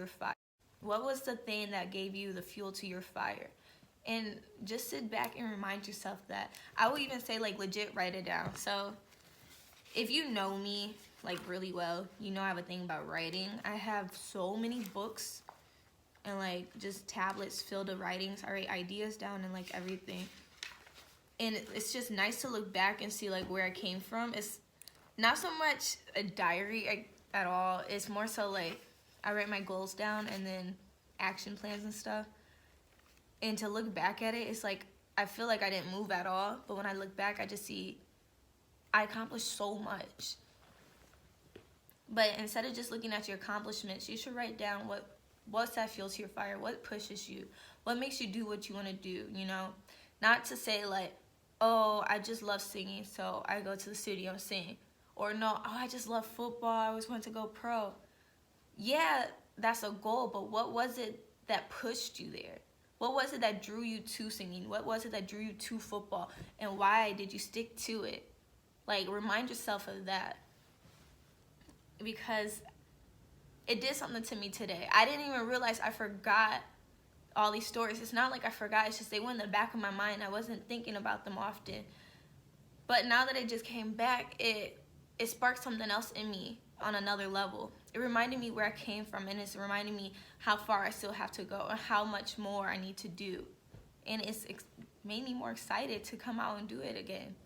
your fire? What was the thing that gave you the fuel to your fire? And just sit back and remind yourself that. I will even say, like, legit write it down. So if you know me, like, really well, you know I have a thing about writing. I have so many books and, like, just tablets filled with writings. I write ideas down and, like, everything. And it's just nice to look back and see, like, where I came from. It's not so much a diary at all. It's more so, like, I write my goals down and then action plans and stuff. And to look back at it, it's like, I feel like I didn't move at all. But when I look back, I just see I accomplished so much. But instead of just looking at your accomplishments, you should write down what's that fuel to your fire, what pushes you, what makes you do what you want to do, you know? Not to say, like, oh, I just love singing, so I go to the studio and sing. Or no, oh, I just love football, I always want to go pro. Yeah, that's a goal, but what was it that pushed you there? What was it that drew you to singing? What was it that drew you to football? And why did you stick to it? Like, remind yourself of that. Because it did something to me today. I didn't even realize I forgot all these stories. It's not like I forgot. It's just they went in the back of my mind. I wasn't thinking about them often. But now that it just came back, it sparked something else in me on another level. It reminded me where I came from, and it's reminding me how far I still have to go and how much more I need to do. And it's made me more excited to come out and do it again.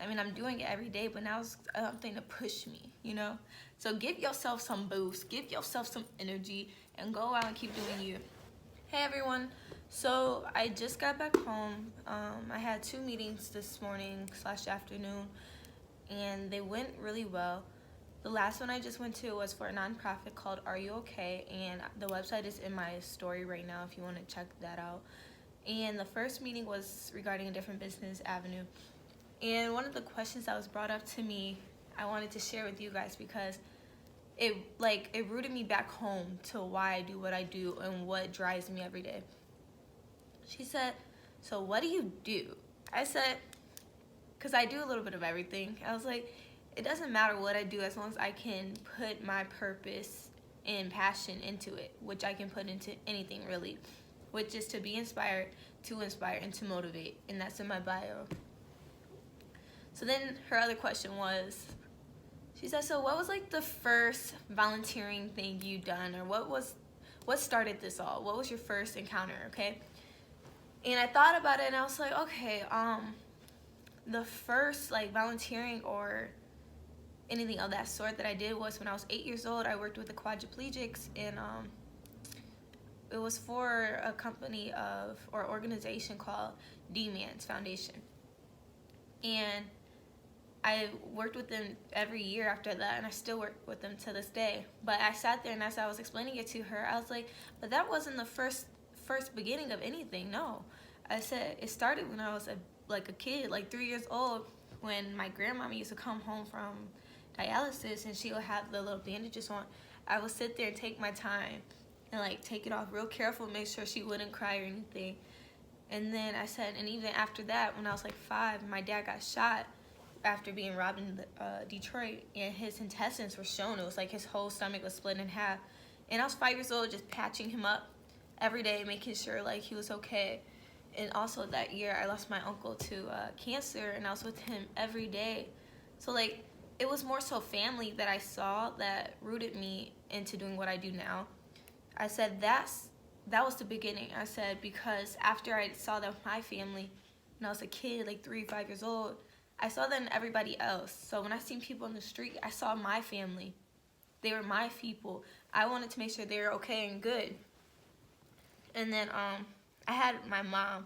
I mean, I'm doing it every day, but now it's something to push me, you know? So give yourself some boost, give yourself some energy, and go out and keep doing you. Hey everyone, so I just got back home. I had 2 meetings this morning / afternoon, and they went really well. The last one I just went to was for a nonprofit called Are You Okay? And the website is in my story right now if you want to check that out. And the first meeting was regarding a different business avenue. And one of the questions that was brought up to me, I wanted to share with you guys because it rooted me back home to why I do what I do and what drives me every day. She said, so what do you do? I said, because I do a little bit of everything. I was like, it doesn't matter what I do as long as I can put my purpose and passion into it, which I can put into anything really, which is to be inspired, to inspire, and to motivate. And that's in my bio. So then her other question was, she said, so what was like the first volunteering thing you done, or what started this all? What was your first encounter, okay? And I thought about it and I was like, okay, the first like volunteering or anything of that sort that I did was when I was 8 years old. I worked with the quadriplegics, and it was for a company or organization called D-Man's Foundation. And I worked with them every year after that, and I still work with them to this day. But I sat there, and as I was explaining it to her, I was like, but that wasn't the first beginning of anything. No, I said it started when I was a kid, like 3 years old, when my grandmama used to come home from dialysis, and she would have the little bandages on. I would sit there and take my time and like take it off real careful, make sure she wouldn't cry or anything. And then I said, and even after that, when I was like 5, my dad got shot after being robbed in Detroit, and his intestines were shown. It was like his whole stomach was split in half. And I was 5 years old, just patching him up every day, making sure like he was okay. And also that year, I lost my uncle to cancer, and I was with him every day. So like, it was more so family that I saw that rooted me into doing what I do now. I said that was the beginning. I said, because after I saw that with my family, when I was a kid, like 3, 5 years old, I saw that in everybody else. So when I seen people in the street, I saw my family. They were my people. I wanted to make sure they were okay and good. And then I had my mom.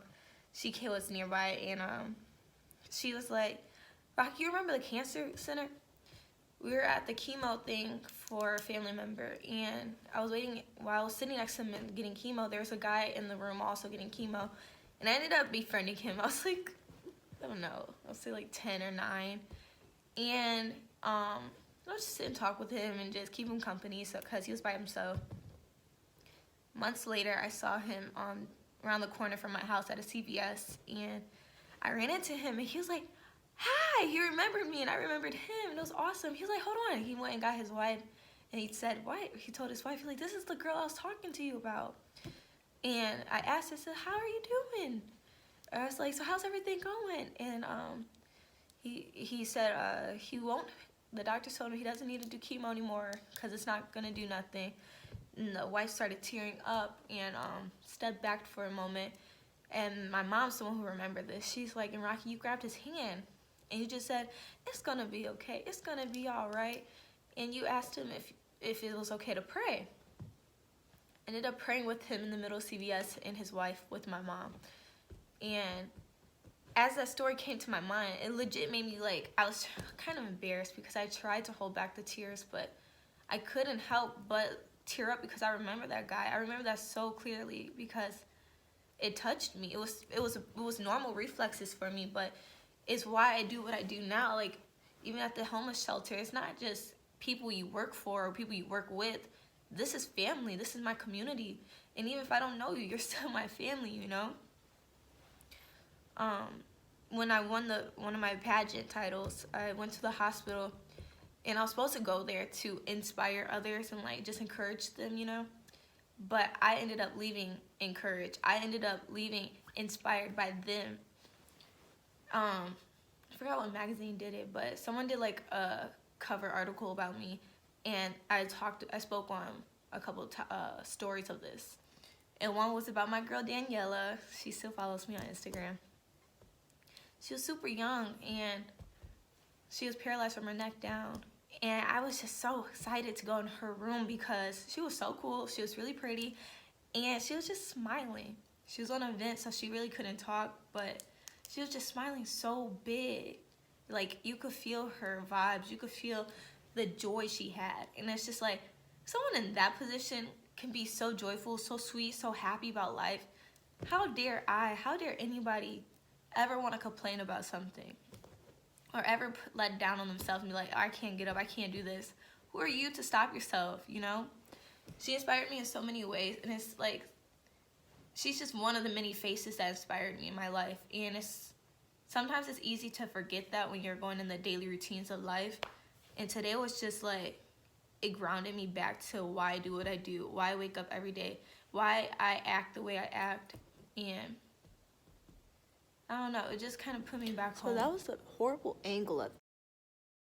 She was nearby, and she was like, Rocke, you remember the cancer center? We were at the chemo thing for a family member, and I was waiting while I was sitting next to him and getting chemo. There was a guy in the room also getting chemo, and I ended up befriending him. I was like, I don't know, I'll say like 10 or 9, and I was just sit and talk with him and just keep him company, so because he was by himself. Months later, I saw him around the corner from my house at a CVS, and I ran into him, and he was like, hi, he remembered me, and I remembered him, and it was awesome. He was like, hold on. He went and got his wife, And he said, what? He told his wife, like, this is the girl I was talking to you about. And I asked her, I said, how are you doing? I was like, so how's everything going? And he said he won't, the doctor told him he doesn't need to do chemo anymore because it's not going to do nothing. And the wife started tearing up and stepped back for a moment. And my mom's the one who remembered this. She's like, and Rocky, you grabbed his hand. And he just said, it's going to be okay. It's going to be all right. And you asked him if it was okay to pray. Ended up praying with him in the middle of CVS and his wife with my mom. And as that story came to my mind, it legit made me like, I was kind of embarrassed because I tried to hold back the tears, but I couldn't help but tear up because I remember that guy. I remember that so clearly because it touched me. It was normal reflexes for me, but it's why I do what I do now. Like, even at the homeless shelter, it's not just people you work for or people you work with. This is family. This is my community. And even if I don't know you, you're still my family, you know? When I won one of my pageant titles, I went to the hospital, and I was supposed to go there to inspire others and like just encourage them, you know? But I ended up leaving encouraged. I ended up leaving inspired by them. I forgot what magazine did it, but someone did like a cover article about me, and I spoke on a couple of stories of this. And one was about my girl Daniela. She still follows me on Instagram. She was super young, and she was paralyzed from her neck down. And I was just so excited to go in her room because she was so cool. She was really pretty, and she was just smiling. She was on a vent, so she really couldn't talk, but she was just smiling so big. Like, you could feel her vibes. You could feel the joy she had. And it's just like, someone in that position can be so joyful, so sweet, so happy about life. How dare anybody ever want to complain about something or ever let down on themselves and be like, oh, I can't get up, I can't do this? Who are you to stop yourself, you know? She inspired me in so many ways, and it's like, she's just one of the many faces that inspired me in my life. And sometimes it's easy to forget that when you're going in the daily routines of life. And today was just like, it grounded me back to why I do what I do, why I wake up every day, why I act the way I act. And I don't know, it just kind of put me back home. So that was a horrible angle of